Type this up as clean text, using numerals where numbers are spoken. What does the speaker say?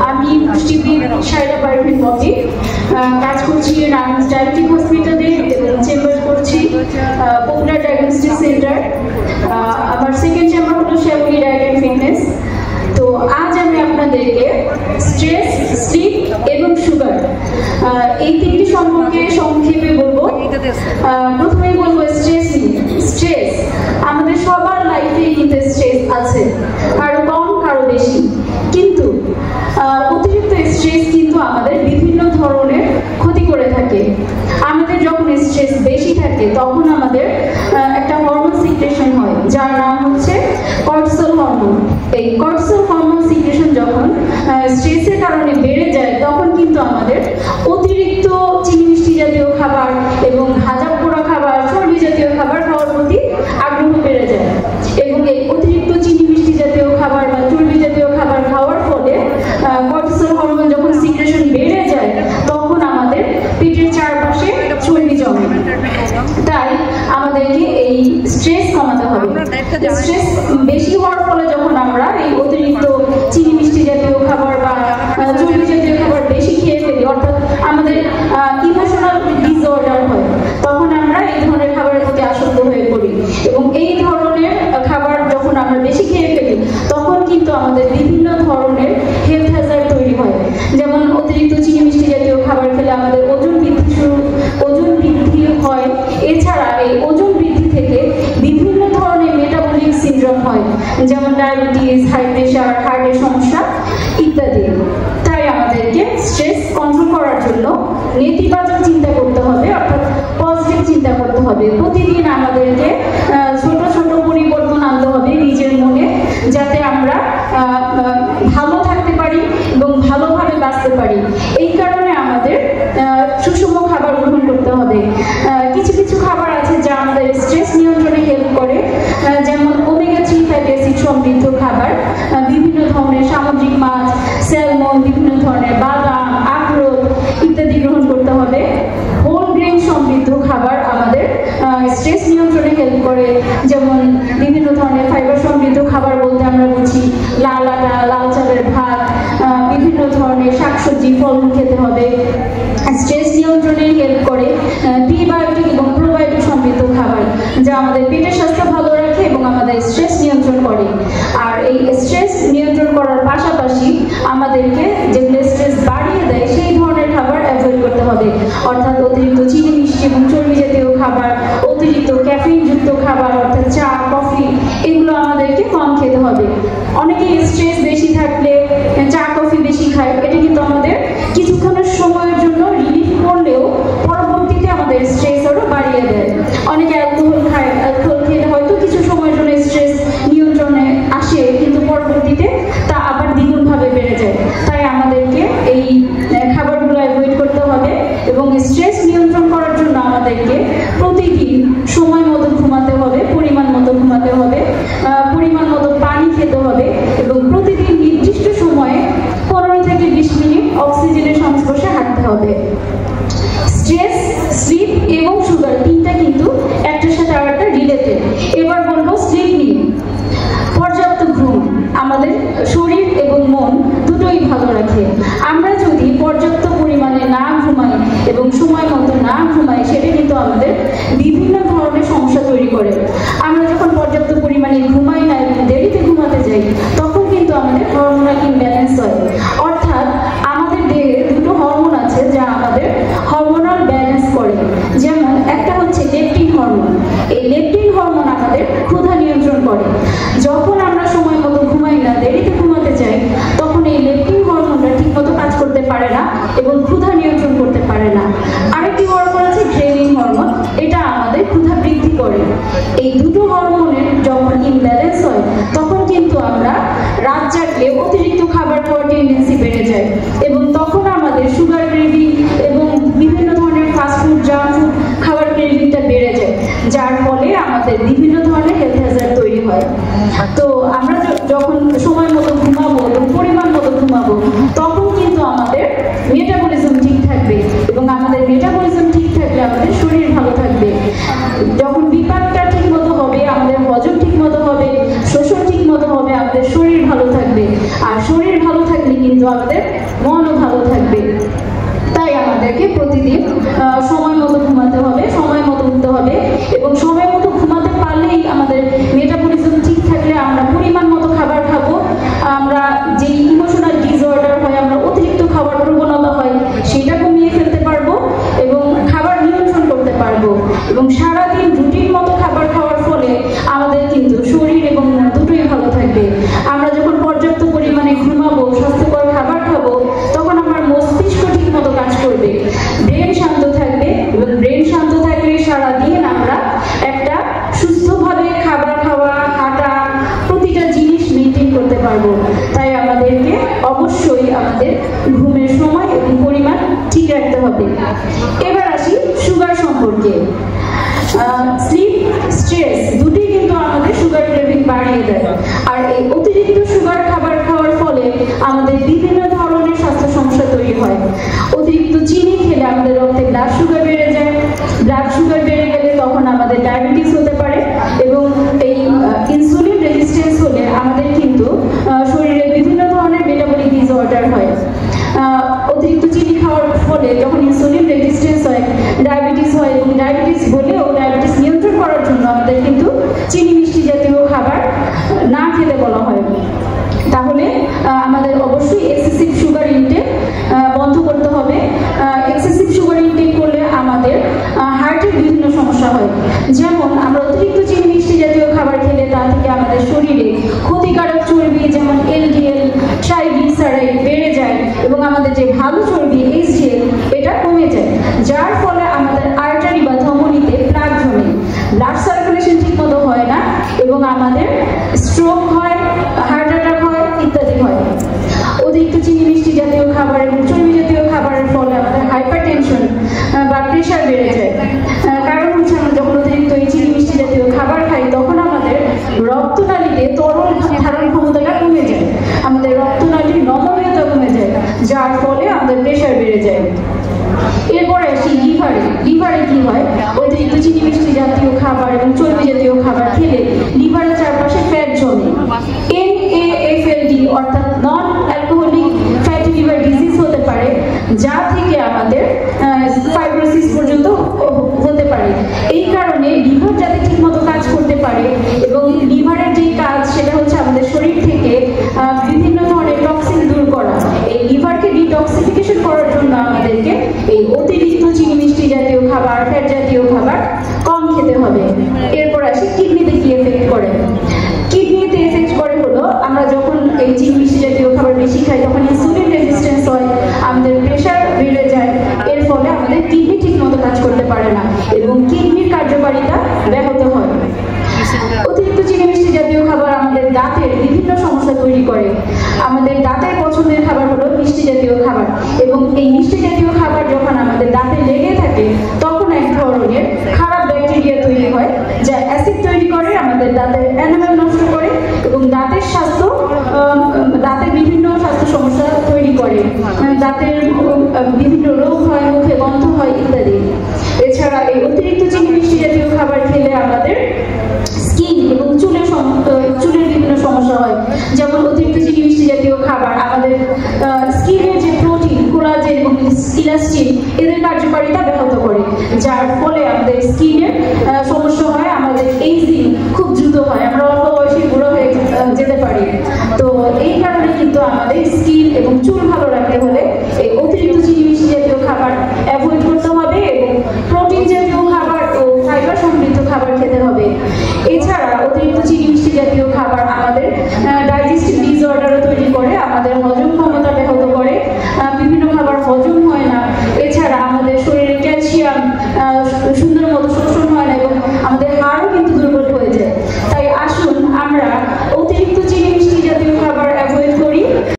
আমি পুষ্টিবিদ সাইরা পারভিন পপি, কাজ করছি নারায়ণগঞ্জ ডায়াবেটিক হসপিটালে এবং চেম্বার করছি পপুলার ডায়াগনস্টিক সেন্টার। আমার সেকেন্ড চেম্বার হলো শ্যামলী ডায়েট অ্যান্ড ফিটনেস। তো আজ আমি আপনাদেরকে স্ট্রেস, স্লিপ এবং সুগার এই তিনটি সম্পর্কে সংক্ষেপে বলবো। প্রথমেই বলবো স্ট্রেস নিয়ে। স্ট্রেস আমাদের সবার লাইফে কিন্তু স্ট্রেস আছে, কারো কম কারো বেশি, কিন্তু অতিরিক্ত স্ট্রেস কিন্তু আমাদের বিভিন্ন ধরনের ক্ষতি করে থাকে। আমাদের যখন স্ট্রেস বেশি থাকে তখন আমাদের একটা হরমোন সিক্রেশন হয় যার নাম হচ্ছে কর্টিসল হরমোন। এই কর্টিসল হরমোন সিক্রেশন যখন স্ট্রেসের কারণে বেড়ে যায় তখন কিন্তু আমাদের অতিরিক্ত চিনি মিষ্টি জাতীয় খাবার এবং ভাজা পোড়া খাবার, চর্বি জাতীয় খাবার খাওয়ার প্রতি আগ্রহ বেড়ে যায়। এবং এই অতিরিক্ত চিনি মিষ্টি জাতীয় খাবার বা চর্বি জাতীয় খাবার খাওয়ার ফলে কর্টিসল হরমোন যখন সিক্রেশন বেড়ে যায় তখন আমাদের পেটের চারপাশে চর্বি জমে। তাই আমাদেরকে এই স্ট্রেস কমাতে হবে। স্ট্রেস বেশি হওয়ার ফলে যখন আমরা এই অতিরিক্ত চিনি মিষ্টি জাতীয় খাবার বা চর্বি জাতীয় খাবার বেশি খেয়ে ফেলি, অর্থাৎ আমাদের ইমোশনাল ডিসঅর্ডার হয়, তখন আমরা এই ধরনের খাবারের প্রতি আসক্ত হয়ে পড়ি। এবং এই ধরনের খাবার যখন আমরা বেশি খেয়ে ফেলি তখন কিন্তু আমাদের বিভিন্ন ধরনের হেলথ হ্যাজার্ড তৈরি হয়। যেমন অতিরিক্ত চিনি মিষ্টি জাতীয় খাবার খেলে আমাদের ওজন বৃদ্ধি হয়। এছাড়া এই ওজন বৃদ্ধি থেকে বিভিন্ন ধরনের মেটাবলিক সিনড্রোম হয়, যেমন ডায়াবেটিস, হাই প্রেশার, হার্টের সমস্যা ইত্যাদি। তাই আমাদেরকে স্ট্রেস কন্ট্রোল করার জন্য নেতিবাচক চিন্তা করতে হবে, অর্থাৎ পজিটিভ চিন্তা করতে হবে। প্রতিদিন আমাদেরকে ছোট ছোট পরিবর্তন আনতে হবে নিজের মনে, যাতে আমরা ভালো থাকতে পারি এবং ভালোভাবে বাঁচতে পারি। এই কারণে আমাদের সুষম খাবার গ্রহণ করতে হবে। কিছু কিছু খাবার আছে যা আমাদের স্ট্রেস নিয়ন্ত্রণে হেল্প করে, যেমন ওমেগা 3 ফ্যাটি অ্যাসিড সমৃদ্ধ খাবার, বিভিন্ন ধরনের সামুদ্রিক মাছ, স্যালমন, বিভিন্ন ধরনের বাদাম, আখরোট ইত্যাদি গ্রহণ করতে হবে। হোল গ্রেন সমৃদ্ধ খাবার আমাদের স্ট্রেস নিয়ন্ত্রণে হেল্প করে, যেমন বিভিন্ন ধরনের ফাইবার সমৃদ্ধ খাবার বলতে আমরা বুঝি লাল আটা, লাল চালের ভাত, বিভিন্ন ধরনের শাকসবজি, ফলমূল খেতে হবে। স্ট্রেস নিয়ন্ত্রণে হেল্প করে প্রিবায়োটিক এবং প্রোবায়োটিক সমৃদ্ধ খাবার, যা আমাদের পেটের স্বাস্থ্য ভালো রাখে এবং আমাদের স্ট্রেস নিয়ন্ত্রণ করে। আর এই স্ট্রেস নিয়ন্ত্রণ করার পাশাপাশি আমাদেরকে যেগুলো স্ট্রেস বাড়িয়ে দেয় সেই ধরনের খাবার অ্যাভয়েড করতে হবে, অর্থাৎ অতিরিক্ত চিনি মিষ্টি এবং চর্বি জাতীয় খাবার, অতিরিক্ত ক্যাফিনযুক্ত খাবার অর্থাৎ চা, কফি, এগুলো আমাদেরকে কম খেতে হবে। অনেকেই স্ট্রেস বেশি থাকলে চা কফি বেশি খায়, এটা কিন্তু আমাদের কিছুক্ষণের সময়ের জন্য রিলিফ করলেও পরবর্তীতে আমাদের স্ট্রেস আরও বাড়িয়ে দেয়। অনেকে অ্যালকোহল খায়, অ্যালকোহল খেলে হয়তো কিছু সময়ের জন্য স্ট্রেস নিয়ন্ত্রণে আসে, কিন্তু পরবর্তীতে তা আবার দ্বিগুণভাবে বেড়ে যায়। তাই আমাদেরকে এই খাবারগুলো অ্যাভয়েড করতে হবে এবং স্ট্রেস নিয়ন্ত্রণ করার জন্য আমাদেরকে প্রতিদিন সময় মতো ঘুমাতে হবে, পরিমাণ মতো ঘুমাতে হবে, পরিমাণ মতো পানি খেতে হবে এবং প্রতিদিন নির্দিষ্ট সময়ে 15 থেকে 20 মিনিট অক্সিজেনের সংস্পর্শে হাঁটতে হবে। স্ট্রেস, স্লিপ এবং সুগার তিনটা কিন্তু একটার সাথে আরেকটা রিলেটেড। এবার বলবো স্লিপ নিয়ে। পর্যাপ্ত ঘুম আমাদের শরীর এবং মন দুটোই ভালো রাখে। আমরা যদি পর্যাপ্ত পরিমাণে না ঘুমাই এবং সময় মতো না ঘুমাই, সেটা কিন্তু আমাদের বিভিন্ন ধরনের সমস্যা তৈরি করে। আমরা যখন পর্যাপ্ত পরিমাণে ঘুমাই না এবং দেরিতে ঘুমাতে যাই তখন কিন্তু আমাদের হরমোনাল ইমব্যালেন্স হয়, অর্থাৎ আমাদের দেহে দুটো হরমোন আছে যা আমাদের হরমোনাল ব্যালেন্স করে। যেমন একটা হচ্ছে লেপটিন হরমোন। এই লেপটিন হরমোন আমাদের ক্ষুধা নিয়ন্ত্রণ করে। যখন আমরা সময় মতো ঘুমাই না, দেরিতে ঘুমাতে যাই, তখন এই লেপটিন হরমোনটা ঠিক মতো কাজ করতে পারে না এবং ক্ষুধা নিয়ন্ত্রণ করতে পারে না। আরেকটি হরমোন আছে গ্রেলিন হরমোন, এটা আমাদের ক্ষুধা বৃদ্ধি করে। এই দুটো হরমোনের যখন ইমব্যালেন্স হয় তখন কিন্তু আমরা রাত জাগলে অতিরিক্ত খাবার খাওয়ার টেন্ডেন্সি বেড়ে যায় এবং তখন আমাদের সুগার ক্রেভিং এবং বিভিন্ন ধরনের ফাস্টফুড, জাঙ্ক ফুড খাবার ক্রেভিংটা বেড়ে যায়, যার ফলে আমাদের বিভিন্ন ধরনের হেলথ হ্যাজার্ড তৈরি হয়। তো আমরা যখন সময় মতো ঘুমাবো এবং পরিমাণ মতো ঘুমাবো তখন কিন্তু আমাদের মেটাবলিজম ঠিক থাকবে এবং আমাদের মেটাবলিজম ঠিক থাকলে আমাদের শরীর ভালো থাকবে। যখন বিপাকটা ঠিক মতো হবে, আমাদের হজম ঠিক মতো হবে, শোষণ ঠিক মতো হবে, আমাদের শরীর ভালো থাকবে। আর শরীর ভালো আমাদের মনও ভালো থাকবে। তাই আমাদেরকে প্রতিদিন সময় মতো ঘুমাতে হবে, সময় মতো উঠতে হবে, এবং সময় মতো ঘুমাতে পারলেই আমাদের মেটাবলিজম ঠিক থাকলে আমরা পরিমাণ মতো খাবার খাবো। আমরা যে ইমোশনাল ডিসঅর্ডার হয়, আমরা অতিরিক্ত খাবার প্রবণতা হয়, সেটা কমিয়ে ফেলতে পারবো এবং খাবার নিয়ন্ত্রণ করতে পারবো। এবং সারাদিন রুটিন মতো খাবার খাওয়ার ফলে আমাদের কিন্তু শরীর এবং মন দুটোই ভালো থাকবে। আমরা যখন পর্যাপ্ত পরিমাণে ঘুমাবো, স্বাস্থ্যকর খাবার খাবো, তখন আমার মস্তিষ্ক ঠিক মতো কাজ করবে, ব্রেন শান্ত থাকবে, এবং ব্রেন শান্ত থাকলে সারাদিন আমরা একটা সুস্থভাবে খাবার খাওয়া, হাঁটা, প্রতিটা জিনিস মেনটেন করতে পারবো। তাই আমাদেরকে অবশ্যই আমাদের ঘুমের সময় এবং পরিমাণ ঠিক রাখতে হবে। এবার আসি সুগার সম্পর্কে। স্লিপ, স্ট্রেস দুটি কিন্তু আমাদের সুগার ক্রেভিং বাড়িয়ে দেয়। আর এই অতিরিক্ত সুগার খাবার খাওয়ার ফলে আমাদের বিভিন্ন ধরনের স্বাস্থ্য সমস্যা তৈরি হয়। অতিরিক্ত চিনি খেলে আমাদের রক্তে ব্লাড সুগার বেড়ে যায়। ব্লাড সুগার বেড়ে গেলে তখন আমাদের ডায়াবেটিস হতে পারে, এবং এই ইনসুলিন রেজিস্ট্যান্স হলে আমাদের কিন্তু শরীরে বিভিন্ন ধরনের মেটাবলিক ডিসঅর্ডার হয়। অতিরিক্ত চিনি খাওয়ার ফলে যখন ইনসুলিন রেজিস্ট্যান্স হয়, ডায়াবেটিস হয়, এবং ডায়াবেটিস হলেও ডায়াবেটিস নিয়ন্ত্রণ করার জন্য আমাদের কিন্তু চিনি মিষ্টি জাতীয় খাবার না খেতে বলা হয়। তাহলে আমাদের অবশ্যই এক্সেসিভ সুগার ইনটেক বন্ধ করতে হবে। এক্সেসিভ সুগার ইনটেক করলে আমাদের হার্টের বিভিন্ন সমস্যা হয়। যেমন আমরা অতিরিক্ত চিনি মিষ্টি জাতীয় খাবার খেলে তা থেকে আমাদের শরীরে ক্ষতিকারক চর্বি যেমন এলডিএল, ট্রাইগ্লিসারাইড বেড়ে যায়, এবং আমাদের যে ভালো চর্বি এইচডিএল এটা কমে যায়, যার ফলে আমাদের আর্টারি বা ধমনীতে প্লাগ জমে, ব্লাড সার্কুলেশন ঠিক মতো হয় না, এবং আমাদের স্ট্রোক হয়, হার্ট অ্যাটাক হয়, ইত্যাদি হয়। অতিরিক্ত চিনি মিষ্টি জাতীয় খাবার এবং চর্বি জাতীয় খাবারের ফলে আমাদের হাইপারটেনশন বা প্রেশার বেড়ে যায়। কারণ হচ্ছে আমরা যখন অতিরিক্ত এই চিনি মিষ্টি জাতীয় খাবার খাই, তখন আমাদের রক্তনালীতে তরল ধারণ ক্ষমতাটা কমে যায়, আমাদের রক্তনালীর নমনীয়তা কমে যায়, যার ফলে আমাদের প্রেশার বেড়ে যায়। এরপরে আসি লিভারে। লিভারে কি হয়? অতিরিক্ত চিনি মিষ্টি জাতীয় খাবার এবং চর্বি জাতীয় খাবার খেলে লিভারের চারপাশে ফ্যাট জমে। NAFLD অর্থাৎ non alcoholic fatty liver disease হতে পারে, যা থেকে আমাদের ফাইব্রোসিস পর্যন্ত হতে পারে। এই কারণে লিভার যাতে ঠিকমতো কাজ করতে পারে, এবং লিভারের যে কাজ সেটা হচ্ছে আমাদের শরীর থেকে বিভিন্ন ধরনের টক্সিন দূর করা। এই লিভারকে ডিটক্সিফিকেশন করার জন্য আমাদেরকে এই অতিরিক্ত চিনি মিষ্টি জাতীয় খাবার, ফ্যাট জাতীয় খাবার কম খেতে হবে। এরপর আসি কিডনিতে কি এফেক্ট করে। কিডনিতে এফেক্ট করে হলো, আমরা যখন এই চিনি মিষ্টি জাতীয় খাবার বেশি খাই, তখন ইনসুলিন রেজিস্ট্যান্স হয়, আমাদের প্রেশার বেড়ে যায়, এর ফলে আমাদের কিডনি ঠিক মতো কাজ করতে পারে না, এবং কিডনির কার্যকারিতা ব্যাহত হয়। অতিরিক্ত চিনি মিষ্টি জাতীয় খাবার আমাদের দাঁতের বিভিন্ন সমস্যা তৈরি করে। আমাদের দাঁতের পছন্দের খাবার হলো মিষ্টি জাতীয় খাবার, এবং এই মিষ্টি জাতীয় খাবার যখন আমাদের দাঁতে লেগে থাকে, তখন এক ধরনের খারাপ ব্যাকটেরিয়া তৈরি হয়, যা অ্যাসিড তৈরি করে, আমাদের দাঁতের এনামেল নষ্ট করে, এবং দাঁতের দাঁতের বিভিন্ন স্বাস্থ্য সমস্যা তৈরি করে। দাঁতের বিভিন্ন রোগ হয়, মুখে গন্ধ হয়, ইত্যাদি। এছাড়া এই অতিরিক্ত চিনি মিষ্টি জাতীয় খাবার খেলে আমাদের স্কিন এবং চুলের বিভিন্ন সমস্যা হয়। যেমন অতিরিক্ত চিনি মিষ্টি জাতীয় খাবার আমাদের স্কিনের যে প্রোটিন, কোলাজেন এবং ইলাস্টিন, এদের কার্যকারিতা ব্যাহত করে, যার ফলে আমাদের স্কিনের সমস্যা হয়, আমাদের এইজিং খুব দ্রুত হয়, আমরা অল্প বয়সে বুড়ো হয়ে যেতে পারি। তো এই কারণে কিন্তু আমাদের স্কিন এবং চুল ভালো রাখতে হলে এই অতিরিক্ত চিনি মিষ্টি জাতীয় খাবার অ্যাভয়েড করতে হবে, এবং প্রোটিন জাতীয় খাবার ও ফাইবার সমৃদ্ধ খাবার খেতে হবে। এছাড়া অতিরিক্ত চিনি মিষ্টি জাতীয় খাবার আমাদের ডাইজেস্টিভ ডিসঅর্ডারও তৈরি করে, আমাদের হজম ক্ষমতা ব্যাহত করে, বিভিন্ন খাবার হজম হয় না। এছাড়া আমাদের শরীরে ক্যালসিয়াম সুন্দর মতো শোষণ হয় না, এবং আমাদের